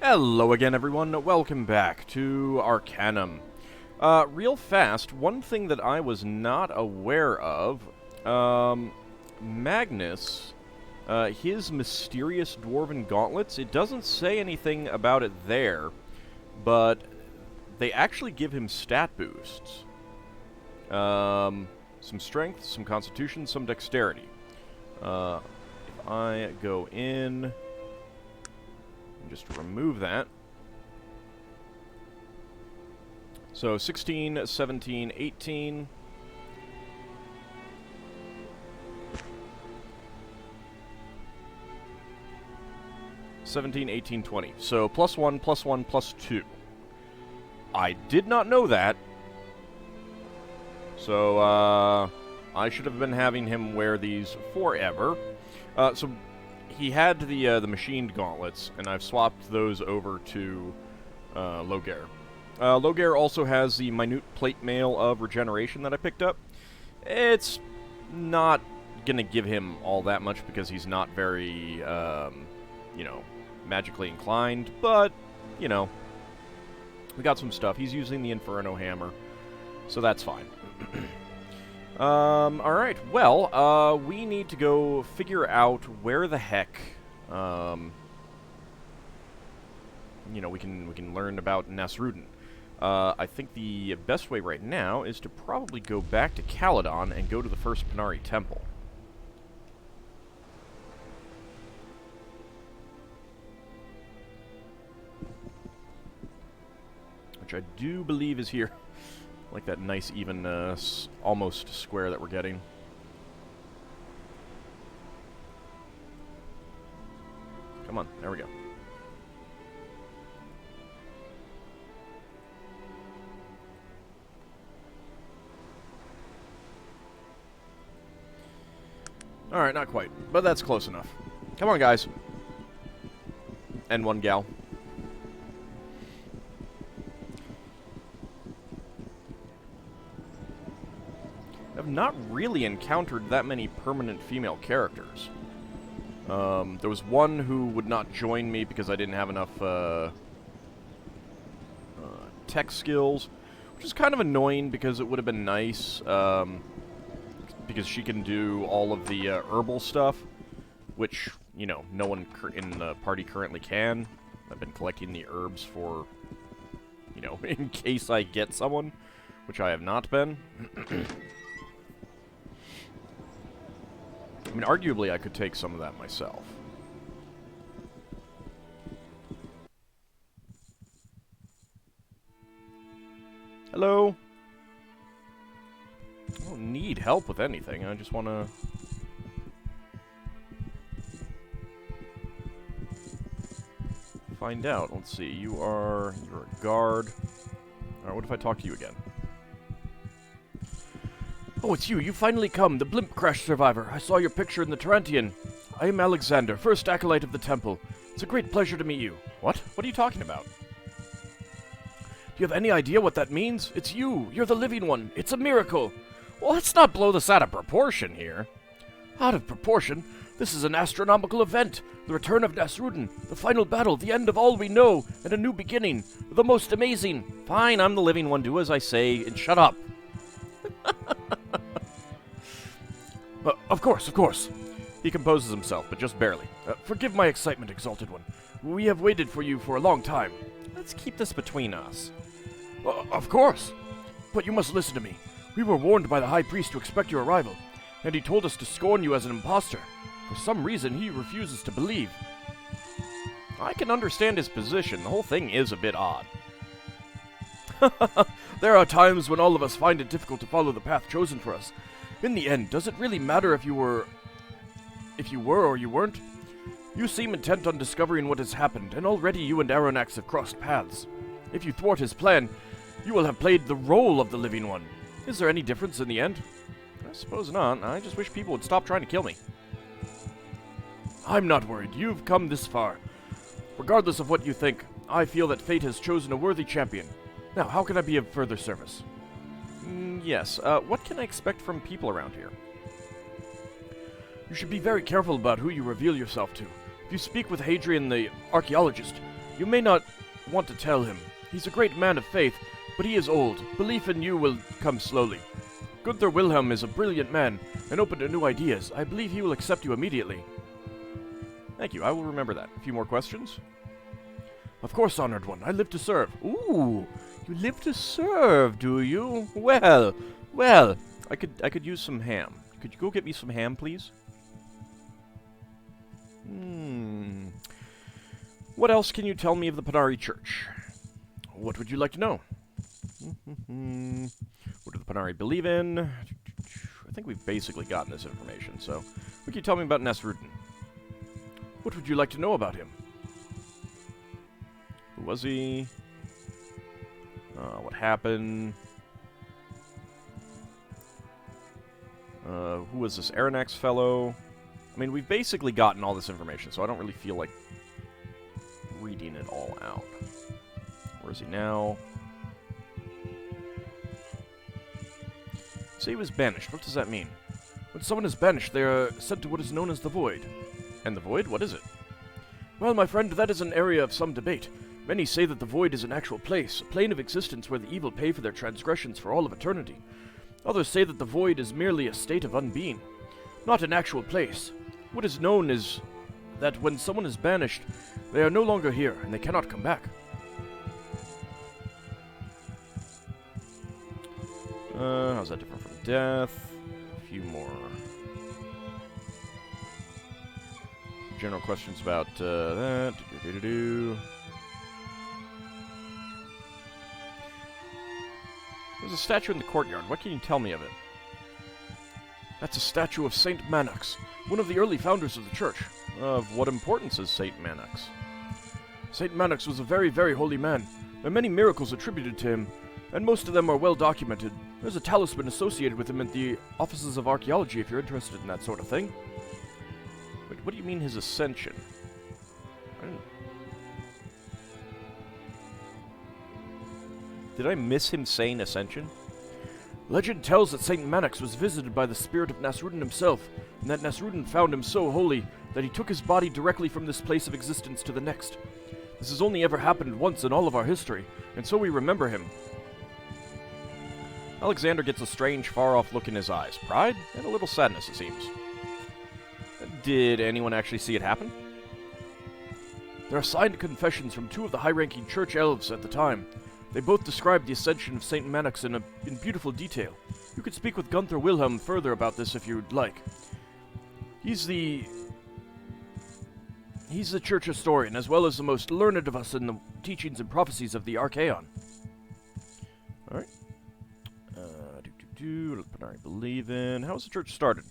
Hello again, everyone. Welcome back to Arcanum. Real fast, one thing that I was not aware of, Magnus, his mysterious dwarven gauntlets, it doesn't say anything about it there, but they actually give him stat boosts. Some strength, some constitution, some dexterity. If I go in... just remove that. So 16, 17, 18. +17, 20. So +1, +1, +2. I did not know that. So, I should have been having him wear these forever. So he had the machined gauntlets, and I've swapped those over to Logair. Logair also has the minute plate mail of regeneration that I picked up. It's not going to give him all that much because he's not very, magically inclined, but, we got some stuff. He's using the Inferno Hammer, so that's fine. Alright, well, we need to go figure out where the heck, we can learn about Nasrudin. I think the best way right now is to probably go back to Caledon and go to the First Panarii Temple. Which I do believe is here. Like that nice, even, almost square that we're getting. Come on, there we go. Alright, not quite, but that's close enough. Come on, guys. And one gal. I've not really encountered that many permanent female characters. There was one who would not join me because I didn't have enough tech skills, which is kind of annoying because it would have been nice, because she can do all of the herbal stuff, which, no one in the party currently can. I've been collecting the herbs for, in case I get someone, which I have not been. I mean, arguably, I could take some of that myself. Hello? I don't need help with anything, I just want to... find out. Let's see, you're a guard. Alright, what if I talk to you again? Oh, it's you. You finally come. The blimp crash survivor. I saw your picture in the Tarantian. I am Alexander, First Acolyte of the Temple. It's a great pleasure to meet you. What? What are you talking about? Do you have any idea what that means? It's you. You're the living one. It's a miracle. Well, let's not blow this out of proportion here. Out of proportion? This is an astronomical event. The return of Nasrudin. The final battle. The end of all we know. And a new beginning. The most amazing. Fine, I'm the living one. Do as I say and shut up. Of course. He composes himself, but just barely. Forgive my excitement, Exalted One. We have waited for you for a long time. Let's keep this between us. Of course. But you must listen to me. We were warned by the High Priest to expect your arrival, and he told us to scorn you as an imposter. For some reason, he refuses to believe. I can understand his position. The whole thing is a bit odd. There are times when all of us find it difficult to follow the path chosen for us. In the end, does it really matter if you were or you weren't? You seem intent on discovering what has happened, and already you and Aronnax have crossed paths. If you thwart his plan, you will have played the role of the Living One. Is there any difference in the end? I suppose not. I just wish people would stop trying to kill me. I'm not worried. You've come this far. Regardless of what you think, I feel that fate has chosen a worthy champion. Now, how can I be of further service? Yes, what can I expect from people around here? You should be very careful about who you reveal yourself to. If you speak with Hadrian the archaeologist, You may not want to tell him. He's a great man of faith, but he is old. Belief in you will come slowly. Gunther Wilhelm is a brilliant man and open to new ideas. I believe he will accept you immediately. Thank you, I will remember that. A few more questions? Of course, honored one. I live to serve. Ooh, you live to serve, do you? Well, I could use some ham. Could you go get me some ham, please? What else can you tell me of the Panarii Church? What would you like to know? What do the Panarii believe in? I think we've basically gotten this information, so what can you tell me about Nasrudin? What would you like to know about him? Who was he? What happened? Who was this Aranax fellow? I mean, we've basically gotten all this information, so I don't really feel like reading it all out. Where is he now? Say he was banished. What does that mean? When someone is banished, they are sent to what is known as the Void. And the Void? What is it? Well, my friend, that is an area of some debate. Many say that the Void is an actual place, a plane of existence where the evil pay for their transgressions for all of eternity. Others say that the Void is merely a state of unbeing, not an actual place. What is known is that when someone is banished, they are no longer here, and they cannot come back. How's that different from death? A few more general questions about that. There's a statue in the courtyard. What can you tell me of it? That's a statue of Saint Manax, one of the early founders of the church. Of what importance is Saint Manax? Saint Manax was a very, very holy man. There are many miracles attributed to him, and most of them are well documented. There's a talisman associated with him at the offices of archaeology if you're interested in that sort of thing. Wait, what do you mean his ascension? Did I miss him saying ascension? Legend tells that Saint Manax was visited by the spirit of Nasrudin himself, and that Nasrudin found him so holy that he took his body directly from this place of existence to the next. This has only ever happened once in all of our history, and so we remember him. Alexander gets a strange, far-off look in his eyes. Pride and a little sadness, it seems. Did anyone actually see it happen? There are signed confessions from two of the high-ranking church elves at the time. They both described the ascension of Saint Manax in beautiful detail. You could speak with Gunther Wilhelm further about this if you'd like. He's the church historian, as well as the most learned of us in the teachings and prophecies of the Arcanum. Alright. Panarii believe in. How was the church started?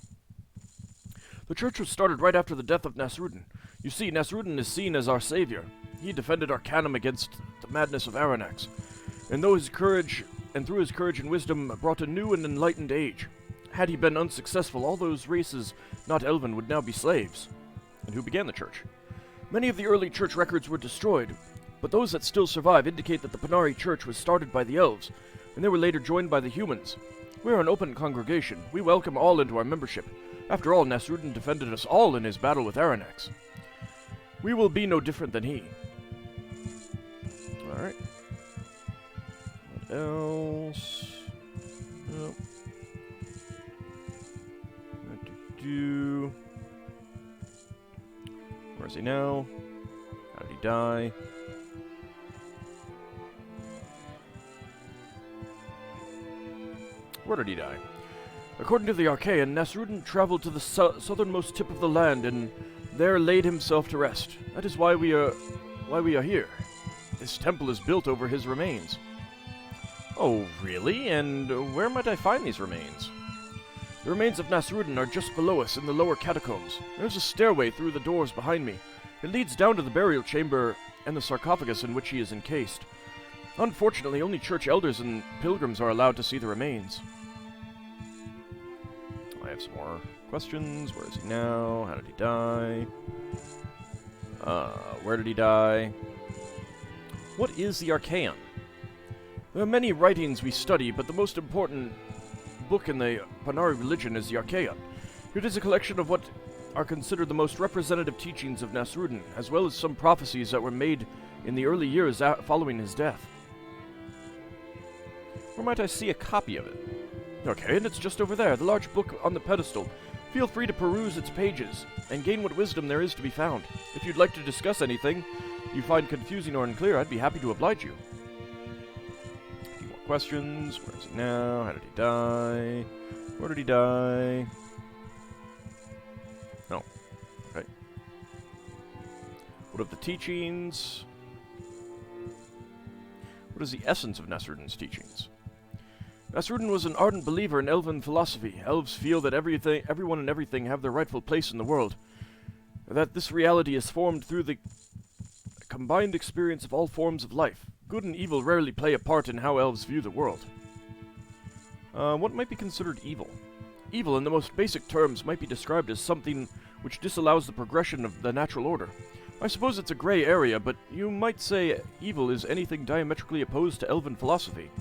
The church was started right after the death of Nasrudin. You see, Nasrudin is seen as our savior. He defended Arcanum against the madness of Aranax, and through his courage and wisdom brought a new and enlightened age. Had he been unsuccessful, all those races not elven would now be slaves. And who began the church? Many of the early church records were destroyed, but those that still survive indicate that the Panarii church was started by the elves, and they were later joined by the humans. We are an open congregation. We welcome all into our membership. After all, Nasrudin defended us all in his battle with Aranax. We will be no different than he. Alright. What else? Nope. Where is he now? How did he die? Where did he die? According to the Archaean, Nasrudin traveled to the southernmost tip of the land and there laid himself to rest. That is why we are here. This temple is built over his remains. Oh, really? And where might I find these remains? The remains of Nasrudin are just below us in the lower catacombs. There's a stairway through the doors behind me. It leads down to the burial chamber and the sarcophagus in which he is encased. Unfortunately, only church elders and pilgrims are allowed to see the remains. I have some more questions. Where is he now? How did he die? Where did he die? What is the Arcanum? There are many writings we study, but the most important book in the Panarii religion is the Arcanum. It is a collection of what are considered the most representative teachings of Nasrudin, as well as some prophecies that were made in the early years following his death. Where might I see a copy of it? Okay, and it's just over there, the large book on the pedestal. Feel free to peruse its pages, and gain what wisdom there is to be found. If you'd like to discuss anything you find confusing or unclear, I'd be happy to oblige you. A few more questions. Where is it now? How did he die? Where did he die? No. Okay. What of the teachings? What is the essence of Nasrudin's teachings? Nasrudin was an ardent believer in elven philosophy. Elves feel that everyone and everything have their rightful place in the world. That this reality is formed through the combined experience of all forms of life. Good and evil rarely play a part in how elves view the world. What might be considered evil? Evil, in the most basic terms, might be described as something which disallows the progression of the natural order. I suppose it's a gray area, but you might say evil is anything diametrically opposed to elven philosophy.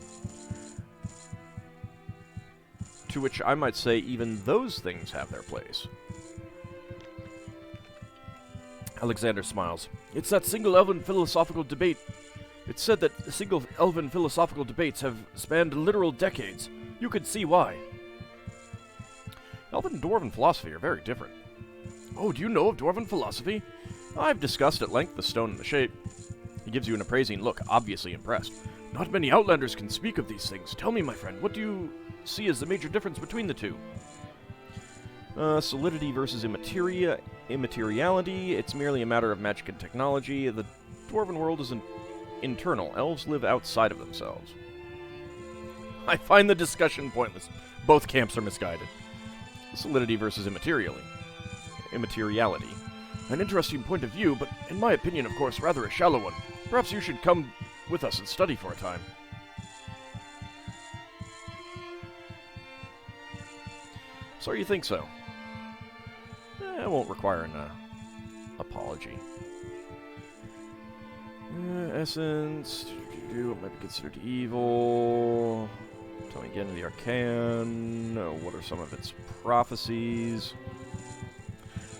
To which I might say even those things have their place. Alexander smiles. It's that single elven philosophical debate. It's said that single elven philosophical debates have spanned literal decades. You could see why. Elven and Dwarven philosophy are very different. Oh, do you know of Dwarven philosophy? I've discussed at length the stone and the shape. He gives you an appraising look, obviously impressed. Not many Outlanders can speak of these things. Tell me, my friend, what do you see as the major difference between the two? Solidity versus immateriality. It's merely a matter of magic and technology. The Dwarven world is internal. Elves live outside of themselves. I find the discussion pointless. Both camps are misguided. Solidity versus immateriality. An interesting point of view, but in my opinion, of course, rather a shallow one. Perhaps you should come with us and study for a time. So you think so? I won't require an apology. Essence. What might be considered evil? Tell me again of the Arcanum. What are some of its prophecies?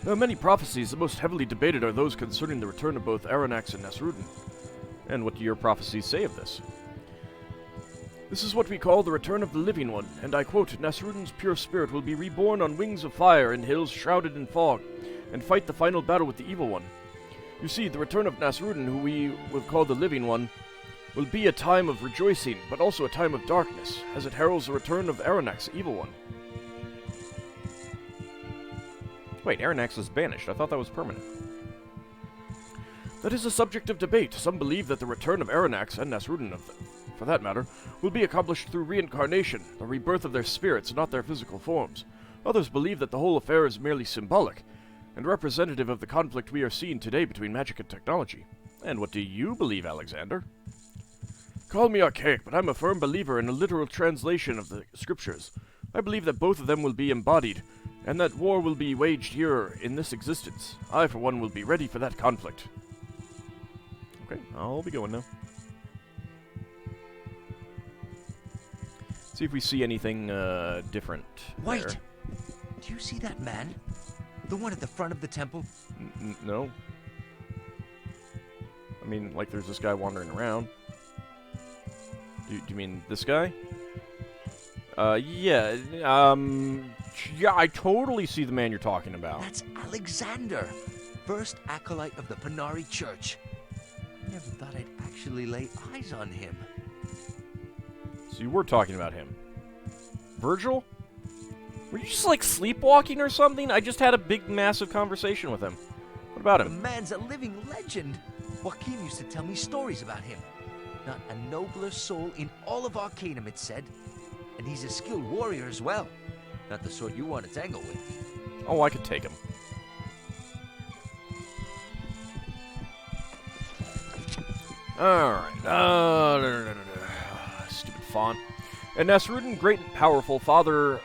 There are many prophecies. The most heavily debated are those concerning the return of both Aranax and Nasrudin. And what do your prophecies say of this? This is what we call the return of the living one, and I quote, Nasrudin's pure spirit will be reborn on wings of fire in hills shrouded in fog, and fight the final battle with the evil one. You see, the return of Nasrudin, who we will call the living one, will be a time of rejoicing, but also a time of darkness, as it heralds the return of Aranax, the evil one. Wait, Aranax was banished. I thought that was permanent. That is a subject of debate. Some believe that the return of Aranax, and Nasrudin, for that matter, will be accomplished through reincarnation, the rebirth of their spirits, not their physical forms. Others believe that the whole affair is merely symbolic, and representative of the conflict we are seeing today between magic and technology. And what do you believe, Alexander? Call me archaic, but I'm a firm believer in a literal translation of the scriptures. I believe that both of them will be embodied, and that war will be waged here in this existence. I, for one, will be ready for that conflict. Okay, I'll be going now. See if we see anything different. Wait! There. Do you see that man? The one at the front of the temple? No. I mean, like there's this guy wandering around. Do you mean this guy? Yeah, I totally see the man you're talking about. That's Alexander, First Acolyte of the Panarii Church. I never thought I'd actually lay eyes on him. So you were talking about him. Virgil? Were you just, like, sleepwalking or something? I just had a big, massive conversation with him. What about him? The man's a living legend. Joaquin used to tell me stories about him. Not a nobler soul in all of Arcanum, it said. And he's a skilled warrior as well. Not the sort you want to tangle with. Oh, I could take him. Alright. Stupid font. And Nasrudin, great and powerful father,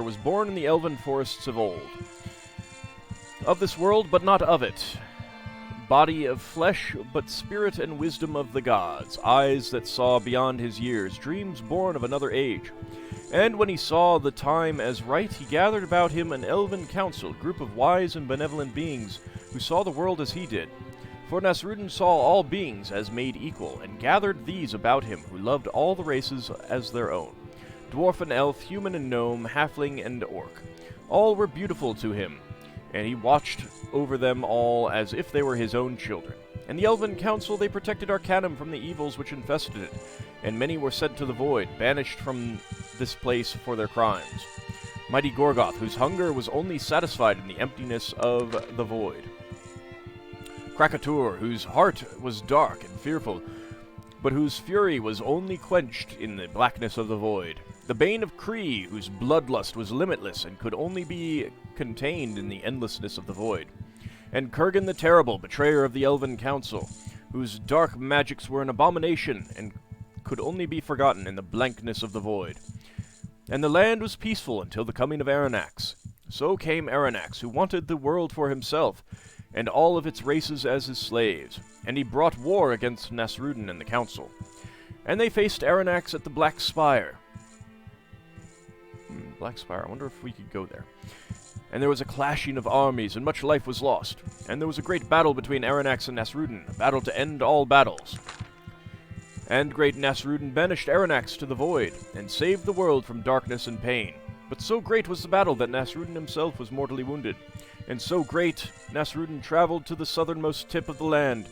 was born in the elven forests of old. Of this world, but not of it. body of flesh, but spirit and wisdom of the gods, eyes that saw beyond his years, dreams born of another age. And when he saw the time as right, he gathered about him an elven council, group of wise and benevolent beings, who saw the world as he did. For Nasrudin saw all beings as made equal, and gathered these about him, who loved all the races as their own. Dwarf and elf, human and gnome, halfling and orc. All were beautiful to him, and he watched over them all as if they were his own children. And the elven council, they protected Arcanum from the evils which infested it, and many were sent to the void, banished from this place for their crimes. Mighty Gorgoth, whose hunger was only satisfied in the emptiness of the void. Krakatur, whose heart was dark and fearful, but whose fury was only quenched in the blackness of the void. The bane of Kree, whose bloodlust was limitless and could only be contained in the endlessness of the void. And Kurgan the Terrible, betrayer of the Elven Council, whose dark magics were an abomination and could only be forgotten in the blankness of the void. And the land was peaceful until the coming of Aranax. So came Aranax, who wanted the world for himself, and all of its races as his slaves, and he brought war against Nasrudin and the Council. And they faced Aranax at the Black Spire. Black Spire, I wonder if we could go there. And there was a clashing of armies, and much life was lost. And there was a great battle between Aranax and Nasrudin, a battle to end all battles. And great Nasrudin banished Aranax to the void, and saved the world from darkness and pain. But so great was the battle that Nasrudin himself was mortally wounded. And so great, Nasrudin traveled to the southernmost tip of the land,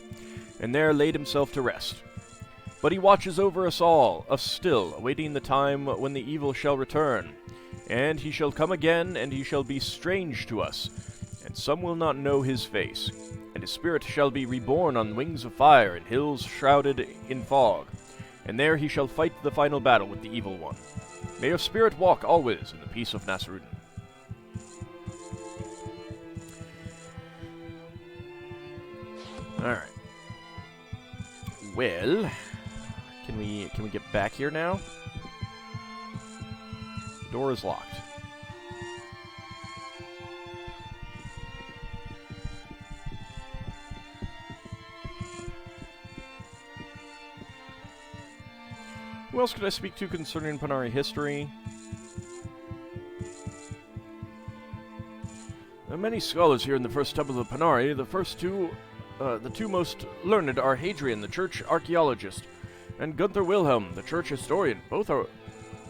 and there laid himself to rest. But he watches over us all, us still, awaiting the time when the evil shall return. And he shall come again, and he shall be strange to us, and some will not know his face. And his spirit shall be reborn on wings of fire, in hills shrouded in fog. And there he shall fight the final battle with the evil one. May your spirit walk always in the peace of Nasrudin. Alright. Well, can we get back here now? The door is locked. Who else could I speak to concerning Panarii history? There are many scholars here in the First Temple of Panarii. The two most learned are Hadrian, the church archaeologist, and Gunther Wilhelm, the church historian. Both are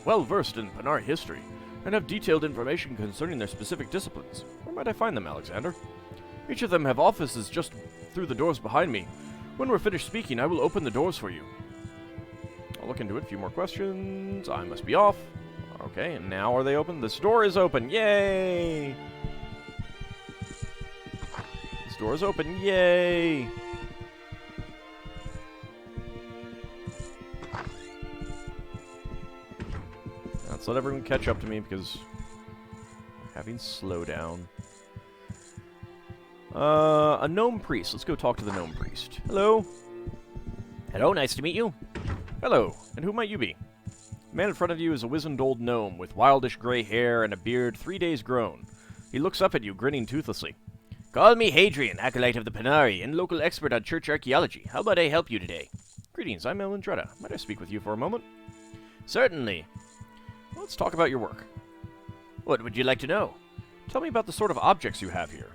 well versed in Panarii history, and have detailed information concerning their specific disciplines. Where might I find them, Alexander? Each of them have offices just through the doors behind me. When we're finished speaking, I will open the doors for you. I'll look into it. A few more questions. I must be off. Okay, and now are they open? This door is open. Yay! This door is open. Yay! Let's let everyone catch up to me because I'm having slowdown. A gnome priest. Let's go talk to the gnome priest. Hello. Hello, nice to meet you. Hello, and who might you be? The man in front of you is a wizened old gnome with wildish gray hair and a beard 3 days grown. He looks up at you, grinning toothlessly. Call me Hadrian, Acolyte of the Panarii, and local expert on church archaeology. How about I help you today? Greetings, I'm Elendretta. Might I speak with you for a moment? Certainly. Let's talk about your work. What would you like to know? Tell me about the sort of objects you have here.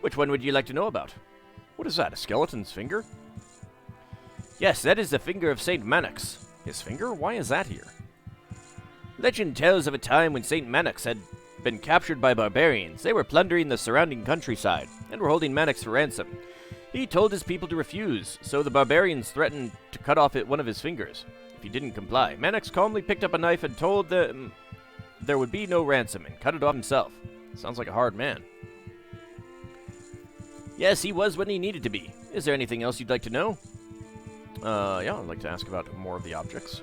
Which one would you like to know about? What is that, a skeleton's finger? Yes, that is the finger of Saint Manox. His finger? Why is that here? Legend tells of a time when Saint Manox had been captured by barbarians. They were plundering the surrounding countryside, and were holding Manox for ransom. He told his people to refuse, so the barbarians threatened to cut off one of his fingers if he didn't comply. Manox calmly picked up a knife and told them there would be no ransom, and cut it off himself. Sounds like a hard man. Yes, he was when he needed to be. Is there anything else you'd like to know? Yeah, I'd like to ask about more of the objects.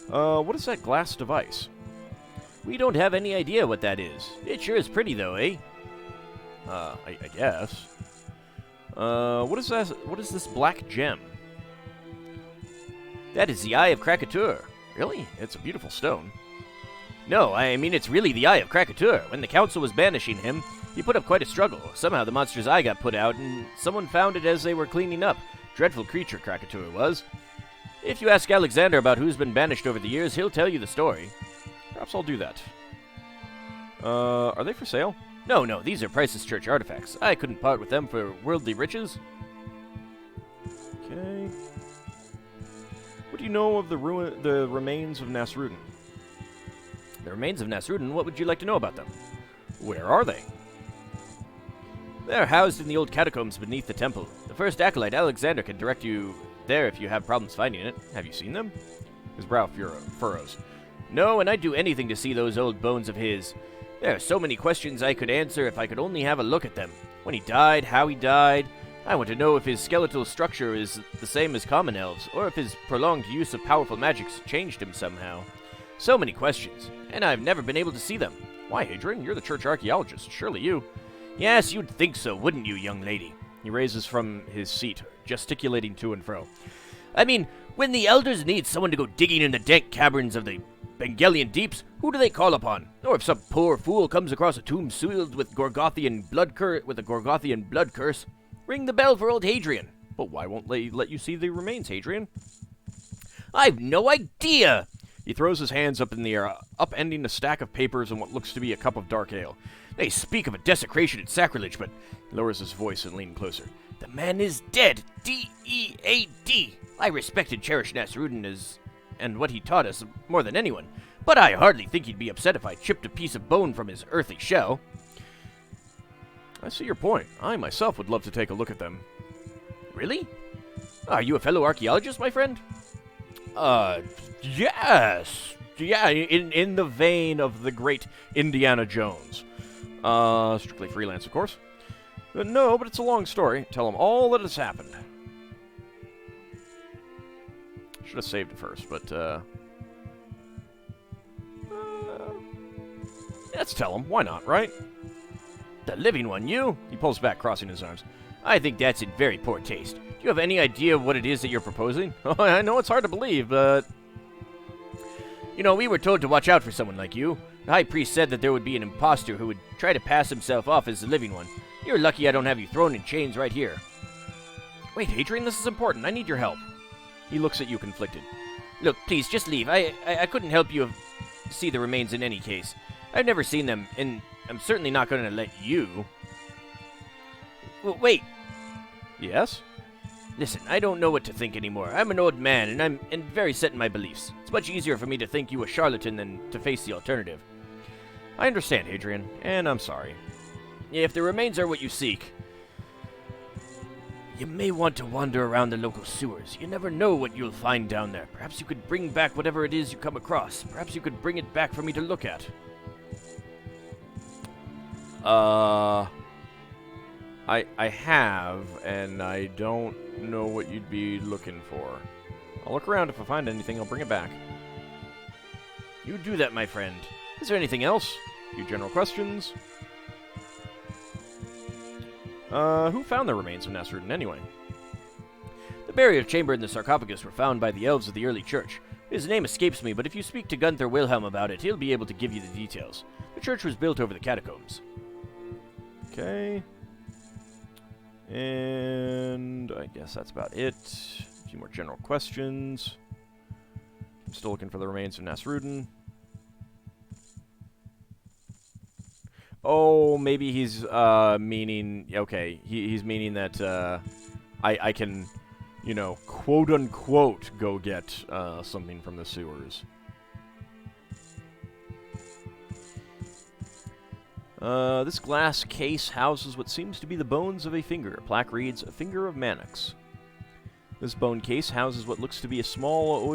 What is that glass device? We don't have any idea what that is. It sure is pretty, though, eh? I guess. What is that? What is this black gem? That is the Eye of Krakatur. Really? It's a beautiful stone. No, I mean it's really the Eye of Krakatur. When the council was banishing him, He put up quite a struggle. Somehow the monster's eye got put out, and someone found it as they were cleaning up. Dreadful creature, Krakatoa was. If you ask Alexander about who's been banished over the years, he'll tell you the story. Perhaps I'll do that. Are they for sale? No, these are priceless church artifacts. I couldn't part with them for worldly riches. Okay. What do you know of the remains of Nasrudin? The remains of Nasrudin, what would you like to know about them? Where are they? They're housed in the old catacombs beneath the temple. The First Acolyte, Alexander, can direct you there if you have problems finding it. Have you seen them? His brow furrows. No, and I'd do anything to see those old bones of his. There are so many questions I could answer if I could only have a look at them. When he died, how he died. I want to know if his skeletal structure is the same as common elves, or if his prolonged use of powerful magics changed him somehow. So many questions, and I've never been able to see them. Why, Hadrian? You're the church archaeologist. Surely you... Yes, you'd think so, wouldn't you, young lady? He raises from his seat, gesticulating to and fro. I mean, when the elders need someone to go digging in the dank caverns of the Bengalian deeps, who do they call upon? Or if some poor fool comes across a tomb sealed with a Gorgothian blood curse, ring the bell for old Hadrian. But why won't they let you see the remains, Hadrian? I've no idea! He throws his hands up in the air, upending a stack of papers and what looks to be a cup of dark ale. They speak of a desecration and sacrilege, but... He lowers his voice and leans closer. The man is dead. D-E-A-D. I respect and cherish Nasrudin and what he taught us more than anyone, but I hardly think he'd be upset if I chipped a piece of bone from his earthly shell. I see your point. I myself would love to take a look at them. Really? Are you a fellow archaeologist, my friend? Yes. Yeah, in the vein of the great Indiana Jones. Strictly freelance, of course. No, but it's a long story. Tell him all that has happened. Should have saved it first, but, let's tell him. Why not, right? The living one, you? He pulls back, crossing his arms. I think that's in very poor taste. Do you have any idea what it is that you're proposing? Oh, I know it's hard to believe, but... You know, we were told to watch out for someone like you. The High Priest said that there would be an impostor who would try to pass himself off as the living one. You're lucky I don't have you thrown in chains right here. Wait, Hadrian, this is important. I need your help. He looks at you, conflicted. Look, please, just leave. I couldn't help you see the remains in any case. I've never seen them, and I'm certainly not going to let you... Wait. Yes? Listen, I don't know what to think anymore. I'm an old man, and I'm very set in my beliefs. It's much easier for me to think you a charlatan than to face the alternative. I understand, Hadrian, and I'm sorry. If the remains are what you seek, you may want to wander around the local sewers. You never know what you'll find down there. Perhaps you could bring back whatever it is you come across. Perhaps you could bring it back for me to look at. I have, and I don't know what you'd be looking for. I'll look around. If I find anything, I'll bring it back. You do that, my friend. Is there anything else? A few general questions. Who found the remains of Nasrudin, anyway? The burial chamber and the sarcophagus were found by the elves of the early church. His name escapes me, but if you speak to Gunther Wilhelm about it, he'll be able to give you the details. The church was built over the catacombs. Okay. And I guess that's about it. A few more general questions. I'm still looking for the remains of Nasrudin. Oh, maybe he's meaning... Okay, he's meaning that I can, you know, quote-unquote go get something from the sewers. This glass case houses what seems to be the bones of a finger. A plaque reads, "A finger of Manox." This bone case houses what looks to be a small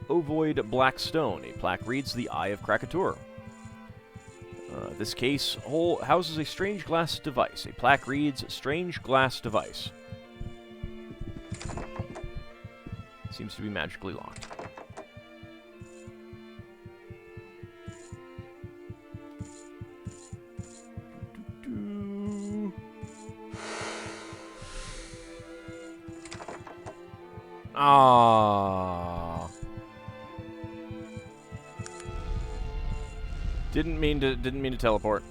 ovoid black stone. A plaque reads, "The Eye of Krakatoa." This case houses a strange glass device. A plaque reads, "Strange glass device." Seems to be magically locked. Ah. Didn't mean to teleport.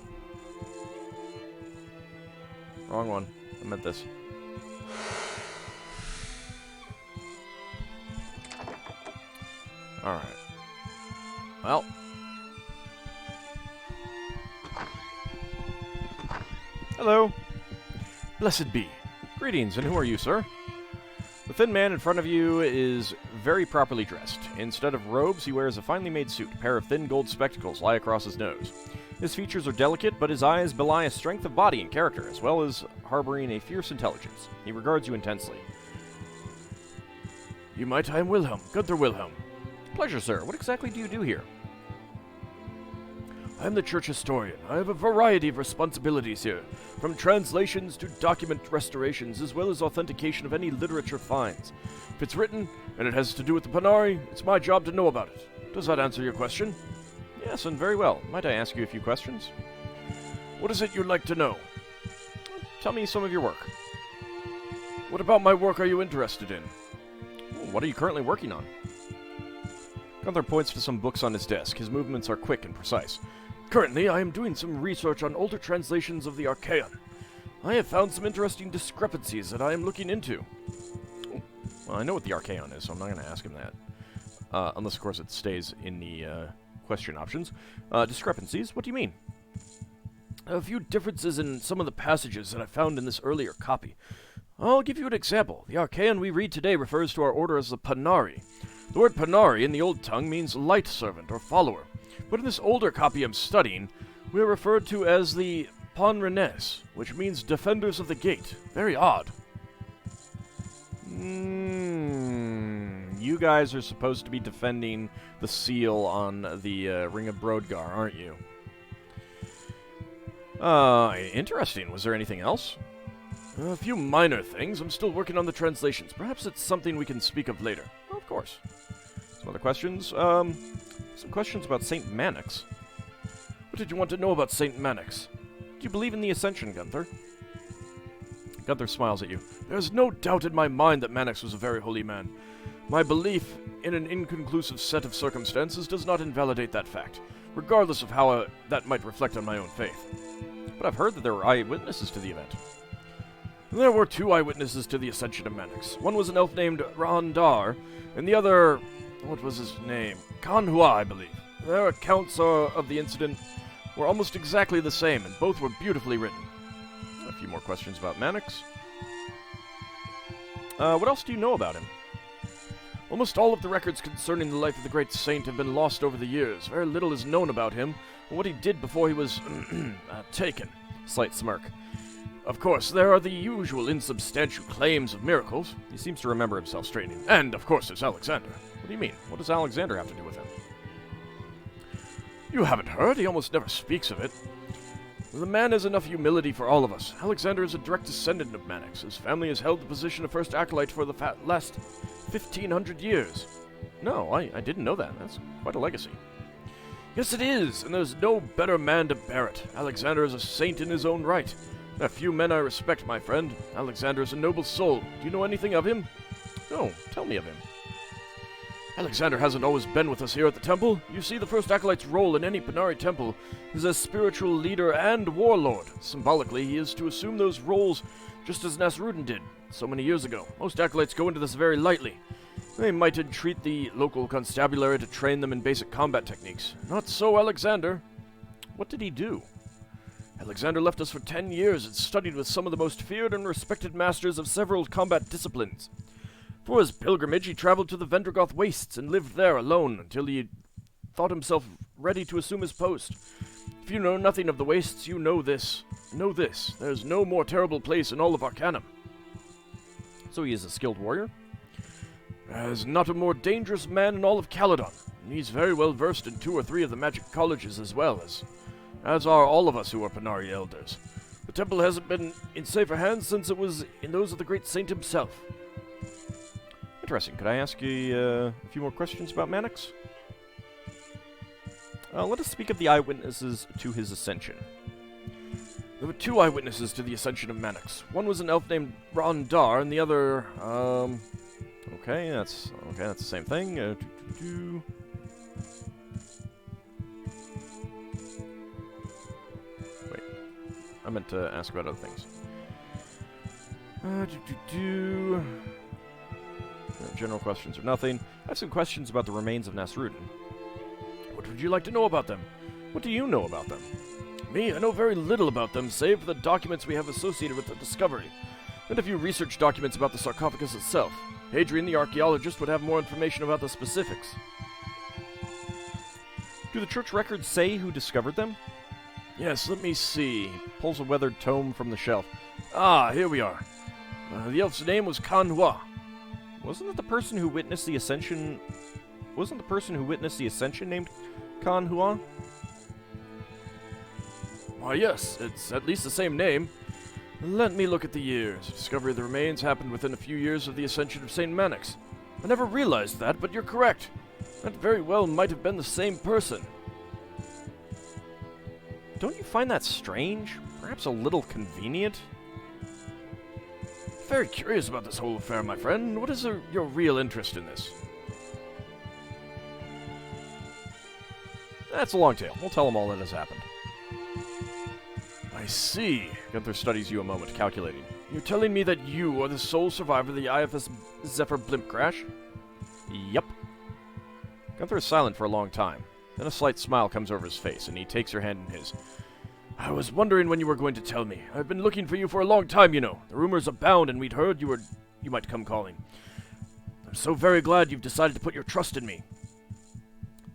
Wrong one. I meant this. Alright. Well. Hello. Blessed be. Greetings, and who are you, sir? The thin man in front of you is very properly dressed. Instead of robes, he wears a finely made suit. A pair of thin gold spectacles lie across his nose. His features are delicate, but his eyes belie a strength of body and character, as well as harboring a fierce intelligence. He regards you intensely. You might, I am Wilhelm, Gunther Wilhelm. Pleasure, sir. What exactly do you do here? I am the church historian. I have a variety of responsibilities here, from translations to document restorations, as well as authentication of any literature finds. If it's written, and it has to do with the Panarii, it's my job to know about it. Does that answer your question? Yes, and very well. Might I ask you a few questions? What is it you'd like to know? Tell me some of your work. What about my work are you interested in? What are you currently working on? Gunther points to some books on his desk. His movements are quick and precise. Currently, I am doing some research on older translations of the Arcanum. I have found some interesting discrepancies that I am looking into. Well, I know what the Arcanum is, so I'm not going to ask him that. Unless, of course, it stays in the question options. Discrepancies? What do you mean? A few differences in some of the passages that I found in this earlier copy. I'll give you an example. The Arcanum we read today refers to our order as the Panarii. The word Panarii in the Old Tongue means light servant or follower, but in this older copy I'm studying, we are referred to as the Panrenes, which means defenders of the gate. Very odd. You guys are supposed to be defending the seal on the Ring of Brodgar, aren't you? Interesting. Was there anything else? A few minor things. I'm still working on the translations. Perhaps it's something we can speak of later. Oh, of course. Some other questions? Some questions about St. Mannix. What did you want to know about St. Mannix? Do you believe in the Ascension, Gunther? Gunther smiles at you. There's no doubt in my mind that Mannix was a very holy man. My belief in an inconclusive set of circumstances does not invalidate that fact, regardless of how that might reflect on my own faith. But I've heard that there were eyewitnesses to the event. There were two eyewitnesses to the ascension of Mannix. One was an elf named Randar, and the other, what was his name? Kanhua, I believe. Their accounts of the incident were almost exactly the same, and both were beautifully written. A few more questions about Mannix. What else do you know about him? Almost all of the records concerning the life of the great saint have been lost over the years. Very little is known about him, or what he did before he was taken. Slight smirk. Of course, there are the usual insubstantial claims of miracles. He seems to remember himself straightening. And, of course, there's Alexander. What do you mean? What does Alexander have to do with him? You haven't heard? He almost never speaks of it. The man has enough humility for all of us. Alexander is a direct descendant of Mannix. His family has held the position of First Acolyte for the last 1,500 years. No, I didn't know that. That's quite a legacy. Yes, it is, and there's no better man to bear it. Alexander is a saint in his own right. There are few men I respect, my friend. Alexander is a noble soul. Do you know anything of him? No, tell me of him. Alexander hasn't always been with us here at the temple. You see, the First Acolyte's role in any Panarii temple is as spiritual leader and warlord. Symbolically, he is to assume those roles just as Nasrudin did so many years ago. Most Acolytes go into this very lightly. They might entreat the local constabulary to train them in basic combat techniques. Not so Alexander. What did he do? Alexander left us for 10 years and studied with some of the most feared and respected masters of several combat disciplines. For his pilgrimage, he traveled to the Vendragoth Wastes and lived there alone until he thought himself ready to assume his post. If you know nothing of the Wastes, you know this. Know this. There's no more terrible place in all of Arcanum. So he is a skilled warrior? There's not a more dangerous man in all of Caledon. And he's very well versed in 2 or 3 of the magic colleges as are all of us who are Panarii elders. The temple hasn't been in safer hands since it was in those of the great saint himself. Interesting. Could I ask you a few more questions about Mannix? Let us speak of the eyewitnesses to his ascension. There were 2 eyewitnesses to the ascension of Mannix. One was an elf named Randar, and the other, okay, that's the same thing. Wait, I meant to ask about other things. General questions or nothing. I have some questions about the remains of Nasrudin. What would you like to know about them? What do you know about them? Me, I know very little about them, save for the documents we have associated with the discovery, and a few research documents about the sarcophagus itself. Hadrian, the archaeologist, would have more information about the specifics. Do the church records say who discovered them? Yes, let me see. Pulls a weathered tome from the shelf. Ah, here we are. The elf's name was Kan Hua. Wasn't the person who witnessed the ascension named Kan Hua? Why, yes, it's at least the same name. Let me look at the years. The discovery of the remains happened within a few years of the ascension of St. Mannix. I never realized that, but you're correct. That very well might have been the same person. Don't you find that strange? Perhaps a little convenient? Very curious about this whole affair, my friend. What is your real interest in this? That's a long tale. We'll tell him all that has happened. I see. Gunther studies you a moment, calculating. You're telling me that you are the sole survivor of the IFS Zephyr blimp crash? Yep. Gunther is silent for a long time. Then a slight smile comes over his face, and he takes her hand in his. I was wondering when you were going to tell me. I've been looking for you for a long time, you know. The rumors abound, and we'd heard you might come calling. I'm so very glad you've decided to put your trust in me.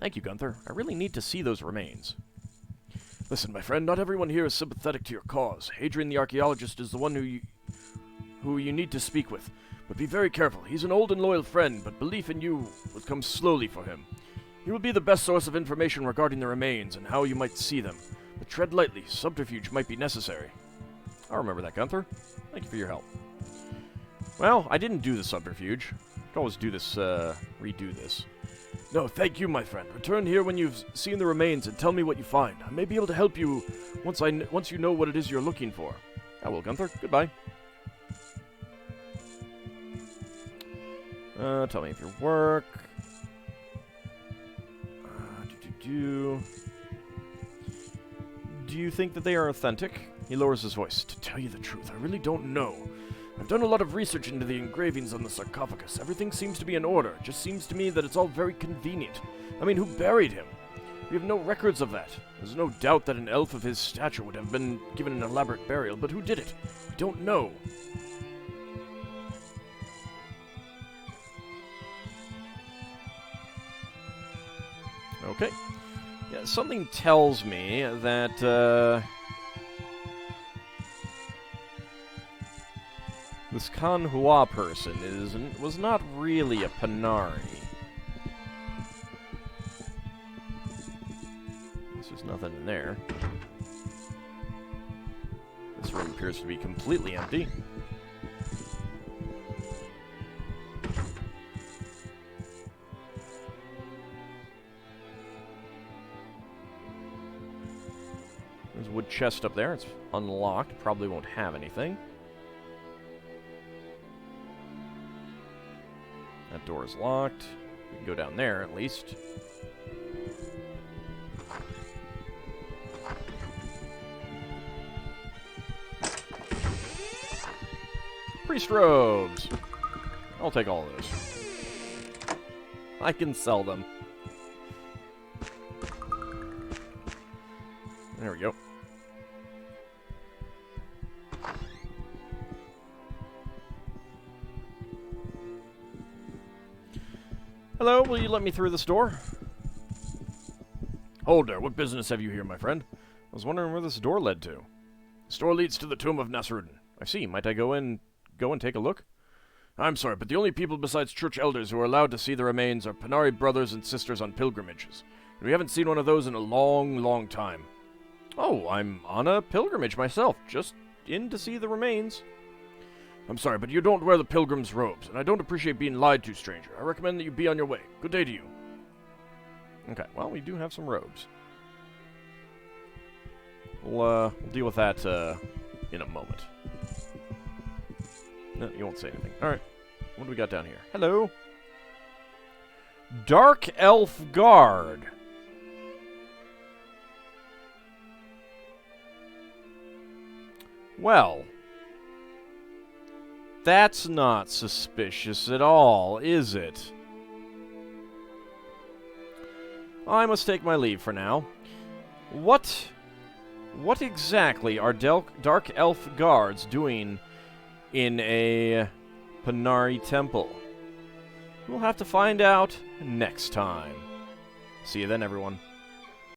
Thank you, Gunther. I really need to see those remains. Listen, my friend, not everyone here is sympathetic to your cause. Hadrian the archaeologist is the one who you need to speak with. But be very careful. He's an old and loyal friend, but belief in you will come slowly for him. He will be the best source of information regarding the remains and how you might see them. But tread lightly. Subterfuge might be necessary. I'll remember that, Gunther. Thank you for your help. Well, I didn't do the subterfuge. I could always do this, redo this. No, thank you, my friend. Return here when you've seen the remains and tell me what you find. I may be able to help you once you know what it is you're looking for. I will, Gunther. Goodbye. Tell me of your work. Do you think that they are authentic? He lowers his voice. To tell you the truth, I really don't know. I've done a lot of research into the engravings on the sarcophagus. Everything seems to be in order. It just seems to me that it's all very convenient. I mean, who buried him? We have no records of that. There's no doubt that an elf of his stature would have been given an elaborate burial, but who did it? We don't know. Okay. Yeah, something tells me that, this Kan Hua person was not really a Panarii. There's nothing in there. This room appears to be completely empty. There's a wood chest up there. It's unlocked. Probably won't have anything. That door is locked. We can go down there, at least. Priest robes! I'll take all of those. I can sell them. There we go. Hello, will you let me through this door? Hold there, what business have you here, my friend? I was wondering where this door led to. This door leads to the tomb of Nasrudin. I see, might I go and take a look? I'm sorry, but the only people besides church elders who are allowed to see the remains are Panarii brothers and sisters on pilgrimages. And we haven't seen one of those in a long, long time. Oh, I'm on a pilgrimage myself, just in to see the remains. I'm sorry, but you don't wear the pilgrim's robes, and I don't appreciate being lied to, stranger. I recommend that you be on your way. Good day to you. Okay, well, we do have some robes. We'll deal with that, in a moment. No, you won't say anything. Alright, what do we got down here? Hello? Dark Elf Guard. Well... That's not suspicious at all, is it? I must take my leave for now. What exactly are Dark Elf guards doing in a Panarii temple? We'll have to find out next time. See you then, everyone.